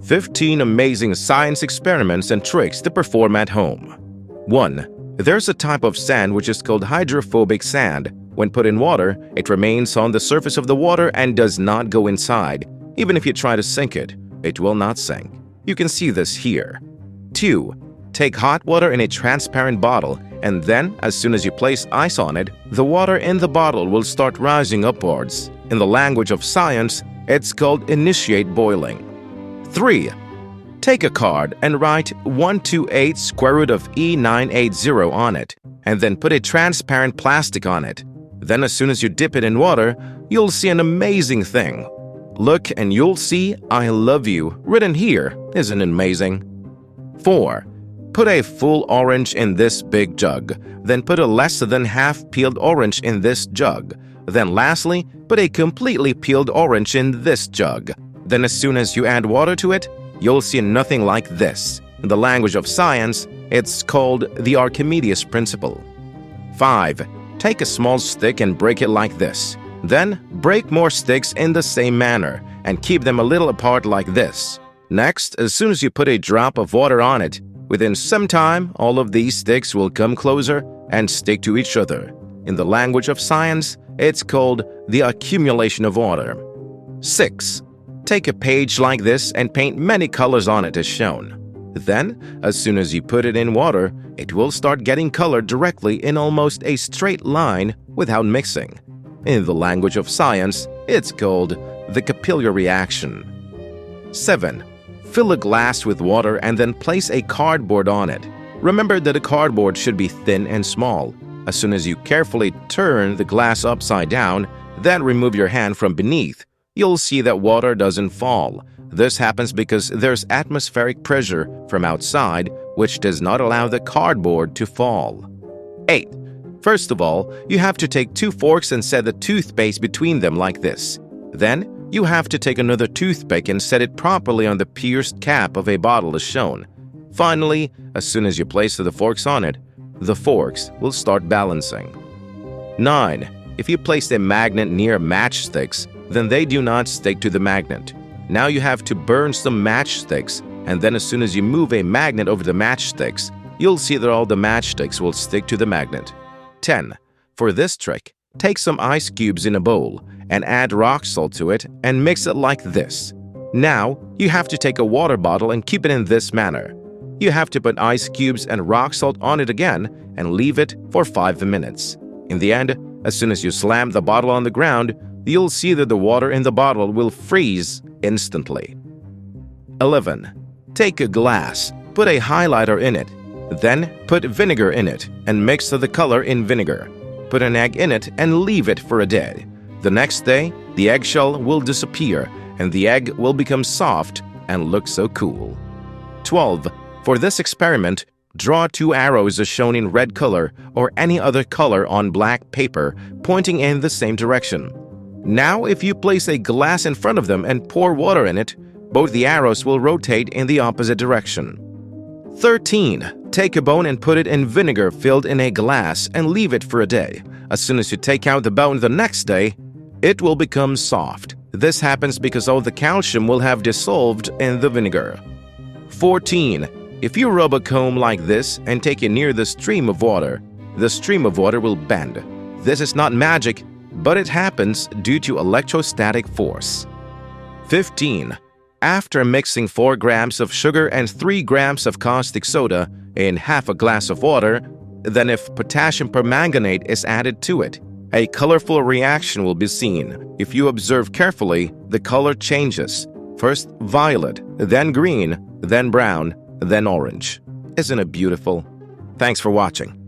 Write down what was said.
15 amazing science experiments and tricks to perform at home. 1. There's a type of sand which is called hydrophobic sand. When put in water, it remains on the surface of the water and does not go inside. Even if you try to sink it, it will not sink. You can see this here. 2. Take hot water in a transparent bottle, and then, as soon as you place ice on it, the water in the bottle will start rising upwards. In the language of science, it's called initiate boiling. 3. Take a card and write 128 square root of E980 on it, and then put a transparent plastic on it. Then as soon as you dip it in water, you'll see an amazing thing. Look and you'll see I love you written here. Isn't it amazing? 4. Put a full orange in this big jug. Then put a less than half peeled orange in this jug. Then lastly, put a completely peeled orange in this jug. Then as soon as you add water to it, you'll see nothing like this. In the language of science, it's called the Archimedes principle. 5. Take a small stick and break it like this. Then break more sticks in the same manner and keep them a little apart like this. Next, as soon as you put a drop of water on it, within some time, all of these sticks will come closer and stick to each other. In the language of science, it's called the accumulation of water. 6. Take a page like this and paint many colors on it as shown. Then, as soon as you put it in water, it will start getting color directly in almost a straight line without mixing. In the language of science, it's called the capillary reaction. 7. Fill a glass with water and then place a cardboard on it. Remember that a cardboard should be thin and small. As soon as you carefully turn the glass upside down, then remove your hand from beneath, you'll see that water doesn't fall. This happens because there's atmospheric pressure from outside, which does not allow the cardboard to fall. 8. First of all, you have to take 2 forks and set the toothpaste between them like this. Then, you have to take another toothpick and set it properly on the pierced cap of a bottle as shown. Finally, as soon as you place the forks on it, the forks will start balancing. 9. If you place a magnet near matchsticks, then they do not stick to the magnet. Now you have to burn some matchsticks, and then as soon as you move a magnet over the matchsticks, you'll see that all the matchsticks will stick to the magnet. 10. For this trick, take some ice cubes in a bowl and add rock salt to it and mix it like this. Now, you have to take a water bottle and keep it in this manner. You have to put ice cubes and rock salt on it again and leave it for 5 minutes. In the end, as soon as you slam the bottle on the ground, you'll see that the water in the bottle will freeze instantly. 11. Take a glass, put a highlighter in it, then put vinegar in it and mix the color in vinegar. Put an egg in it and leave it for a day. The next day, the eggshell will disappear and the egg will become soft and look so cool. 12. For this experiment, draw 2 arrows as shown in red color or any other color on black paper pointing in the same direction. Now, if you place a glass in front of them and pour water in it, both the arrows will rotate in the opposite direction. 13. Take a bone and put it in vinegar filled in a glass and leave it for a day. As soon as you take out the bone the next day, it will become soft. This happens because all the calcium will have dissolved in the vinegar. 14. If you rub a comb like this and take it near the stream of water, the stream of water will bend. This is not magic, but it happens due to electrostatic force. 15. After mixing 4 grams of sugar and 3 grams of caustic soda in half a glass of water, then if potassium permanganate is added to it, a colorful reaction will be seen. If you observe carefully, the color changes. First violet, then green, then brown, then orange. Isn't it beautiful? Thanks for watching.